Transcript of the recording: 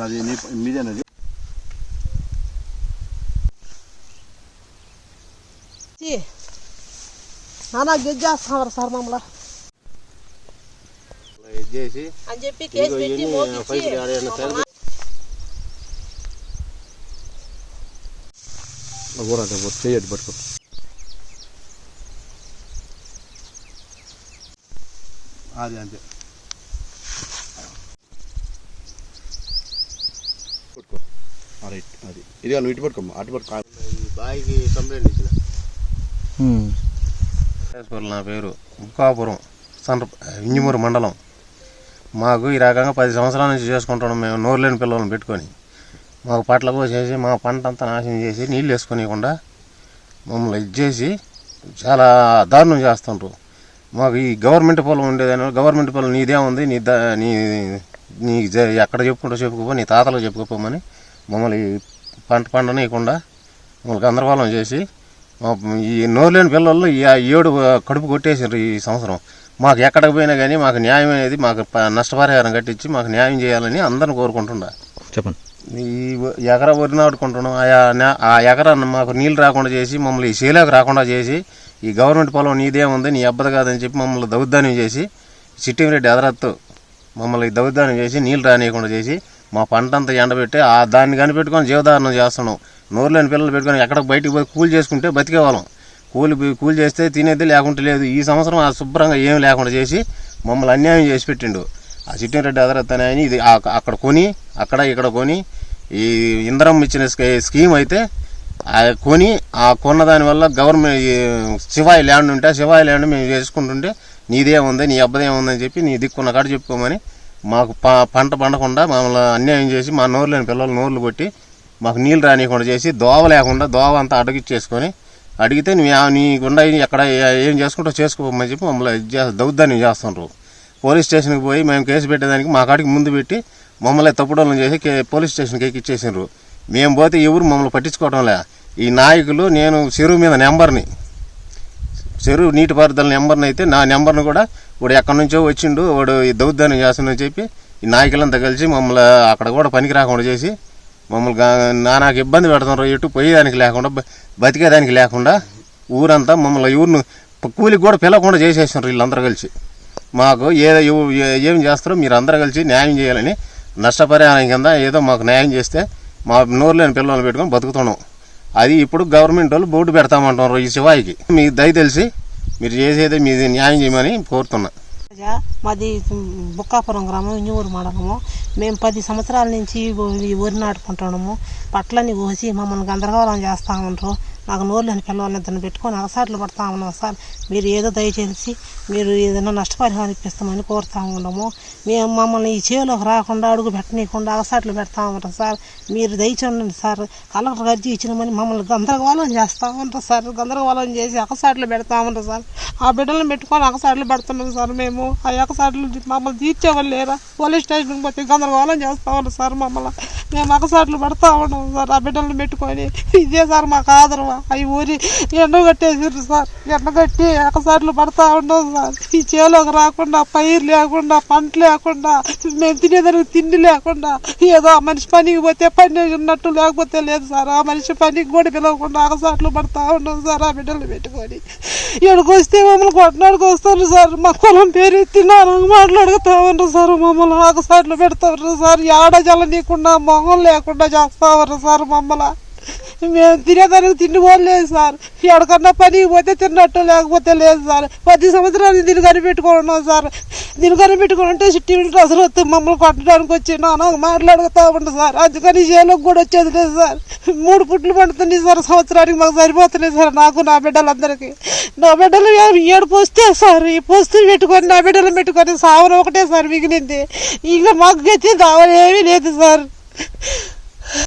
అది మీదేనది నానా గెజ్జేస్తున్నారు సార్ మమ్మల్ని చేసి అని చెప్పి కేసు పెట్టి చేయట్టు పట్టుకో అది అంతే పట్టుకో రైట్ అది ఇది నువ్వు ఇటు పట్టుకోమ్మా అటు పట్టుకో ఈ బాయికి కంప్లైంట్ ఇచ్చిన నా పేరు బుక్కాపురం ఇంజమూరు మండలం. మాకు ఈ రకంగా 10 సంవత్సరాల నుంచి చేసుకుంటున్నాం మేము నోరులేని పిల్లలను పెట్టుకొని. మాకు పట్ల కోసేసి మా పంట అంతా నాశనం చేసి నీళ్ళు వేసుకొనియకుండా మమ్మల్ని ఇచ్చేసి చాలా దారుణం చేస్తుంటారు. మాకు ఈ గవర్నమెంట్ పొలం ఉండేదాని గవర్నమెంట్ పొలం నీదే ఉంది నీ ఎక్కడ చెప్పుకుంటూ చెప్పుకోపో నీ తాతలకు చెప్పుకోపోమని మమ్మల్ని పంట పండనీయకుండా మమ్మల్ని గందరగోళం చేసి ఈ నోరులేని పిల్లల్లో 7 కడుపు కొట్టేసారు ఈ సంవత్సరం. మాకు ఎక్కడికి పోయినా కానీ మాకు న్యాయం అనేది మాకు నష్టపరిహారం కట్టించి మాకు న్యాయం చేయాలని అందరిని కోరుకుంటున్నా. చెప్పండి. ఈ ఎకరా వరి నాటుకుంటున్నాం ఆ ఎకరాన్ని మాకు నీళ్ళు రాకుండా చేసి మమ్మల్ని ఈ శీలకు రాకుండా చేసి ఈ గవర్నమెంట్ పొలం నీదే ఉంది నీ అబ్బది కాదని చెప్పి మమ్మల్ని దౌర్జన్యం చేసి చిట్టిమిరెడ్డి ఎదరత్తు మమ్మల్ని దౌర్జన్యం చేసి నీళ్ళు రానియకుండా చేసి మా పంట అంతా ఎండబెట్టి దాన్ని కనిపెట్టుకొని జీవధారణం చేస్తున్నాం. నోరులేని పిల్లలు పెట్టుకొని ఎక్కడికి బయటకు పోయి కూలి చేసుకుంటే బతికేవాళ్ళం. కూలి చేస్తే తినేది లేకుంటే లేదు. ఈ సంవత్సరం ఆ శుభ్రంగా ఏమి లేకుండా చేసి మమ్మల్ని అన్యాయం చేసి పెట్టిండు ఆ చిట్టిమిరెడ్డి ఎదరత్తు అని. ఇది అక్కడ కొని ఇక్కడ కొని ఈ ఇంధనం ఇచ్చిన స్కీమ్ అయితే కొని ఆ కొన్న దానివల్ల గవర్నమెంట్ శివాయి ల్యాండ్ ఉంటే ఆ శివాయి ల్యాండ్ మేము చేసుకుంటుంటే నీదే ఉంది నీ అబ్బదే ఉందని చెప్పి నీ దిక్కున్న కాడ చెప్పుకోమని మాకు పంట పండకుండా మమ్మల్ని అన్యాయం చేసి మా నోరులేని పిల్లలు నోర్లు కొట్టి మాకు నీళ్ళు రానియకుండా చేసి దోవ లేకుండా దోవ అంతా అడిగిచ్చేసుకొని అడిగితే నీ గుండా ఎక్కడ ఏం చేసుకుంటావు చేసుకోమని చెప్పి మమ్మల్ని దౌర్జన్యం చేస్తుండ్రు. పోలీస్ స్టేషన్కి పోయి మేము కేసు పెట్టేదానికి మా కాడికి ముందు పెట్టి మమ్మల్ని తప్పుడోళ్ళని చేసి పోలీస్ స్టేషన్కి ఎక్కిచ్చేసినారు. మేము పోతే ఎవరు మమ్మల్ని పట్టించుకోవడంలే. ఈ నాయకులు నేను చెరువు మీద నెంబర్ని చెరువు నీటిపారుదల నెంబర్ని అయితే నా నెంబర్ని కూడా వాడు ఎక్కడి నుంచో వచ్చిండు వాడు ఈ దౌర్జన్యం చేస్తుందని చెప్పి ఈ నాయకులంతా కలిసి మమ్మల్ని అక్కడ కూడా పనికి రాకుండా చేసి మమ్మల్ని నాకు ఇబ్బంది పెడుతున్నారు. ఎటు పోయేదానికి లేకుండా బతికేదానికి లేకుండా ఊరంతా మమ్మల్ని ఊరిని కూలికి కూడా పిలవకుండా చేసేస్తున్నారు వీళ్ళందరూ కలిసి. మాకు ఏం చేస్తారో మీరు అందరూ కలిసి న్యాయం చేయాలని నష్టపరిహారం కింద ఏదో మాకు న్యాయం చేస్తే మా నోరులేని పిల్లలు పెట్టుకొని బతుకుతున్నాం. అది ఇప్పుడు గవర్నమెంట్ వాళ్ళు బోర్డు పెడతామంటున్నారు ఈ శివాయికి. మీకు దయ తెలిసి మీరు చేసేది మీది న్యాయం చేయమని కోరుతున్నా. మాది బుక్కాపురం గ్రామం ఇంజూరు మండలము. మేము 10 సంవత్సరాల నుంచి వరి నాటుకుంటున్నాము. పట్లని కోసి మమ్మల్ని గందరగోళం చేస్తూ ఉంటారు. నాకు నోరులేని పిల్లల్ని ఇద్దరిని పెట్టుకొని అగసాట్లు పడతా ఉన్నాం సార్. మీరు ఏదో దయచేసి మీరు ఏదైనా నష్టపరిహారం ఇప్పిస్తామని కోరుతూ ఉన్నాము. మేము మమ్మల్ని ఈ చేలోకి రాకుండా అడుగు పెట్టనీయకుండా అగసాట్లు పెడతా ఉంటాం సార్. మీరు దయచేయండి సార్. కలెక్టర్ అర్జీ ఇచ్చినామని మమ్మల్ని గందరగోళం చేస్తూ ఉంటారు సార్. గందరగోళం చేసి అగసాట్లు పెడతా ఉంటారు సార్. ఆ బిడ్డలను పెట్టుకొని అగసాట్లు పెడుతున్నాం సార్. మేము ఆ అగసాట్లు మమ్మల్ని తీర్చేవాళ్ళు లేరా? పోలీస్ స్టేషన్కి పోతే గందరగోళం చేస్తూ ఉంటారు సార్. మమ్మల్ని మేము అగసాట్లు పెడతా ఉన్నాం సార్. ఆ బిడ్డలను పెట్టుకొని ఇదే సార్ మాకు ఆదరవ. అవి ఊరి ఎండ కట్టేసారు సార్. ఎండ కట్టి అగసాట్లు పడతా ఉన్నాం సార్. ఈ చేలోకి రాకుండా పైరు లేకుండా పంట లేకుండా మేము తినేదానికి తిండి లేకుండా ఏదో ఆ మనిషి పనికి పోతే పని ఉన్నట్టు లేకపోతే లేదు సార్. ఆ మనిషి పనికి కూడా పిలవకుండా అగసాట్లు పడతా ఉన్నాం సార్. ఆ బిడ్డలు పెట్టుకొని ఎక్కడికి వస్తే మమ్మల్ని కొట్టడానికి వస్తారు సార్. మా కులం పేరు తిన్నారు మాట్లాడుతూ ఉంటారు సార్. మమ్మల్ని అగసాట్లు పెడతారు సార్. ఆడ జల నీకుండా మొహం లేకుండా చేస్తావారు సార్. మమ్మల్ని మేము తినేదానికి తిండి పోలేదు సార్. ఎక్కడికన్నా పనికి పోతే తిన్నట్టు లేకపోతే లేదు సార్. 10 సంవత్సరాలు దీన్ని కనిపెట్టుకున్నాం సార్. దీన్ని కనిపెట్టుకుని ఉంటే చిట్టి అసలు వస్తే మమ్మల్ని కొట్టడానికి వచ్చి నాకు మాట్లాడుతూ ఉంటా సార్. అందుకని చేలోకి కూడా వచ్చేది లేదు సార్. 3 పుట్లు పండుతుంది సార్. సంవత్సరానికి మాకు సరిపోతున్నాయి సార్. నాకు నా బిడ్డలందరికీ నా బిడ్డలు 7 పోస్తే సార్. ఈ పోస్తూ పెట్టుకొని నా బిడ్డలు పెట్టుకొని సావరం ఒకటే సార్ మిగిలింది. ఇంకా మాకు గతి దావలు ఏమీ లేదు సార్.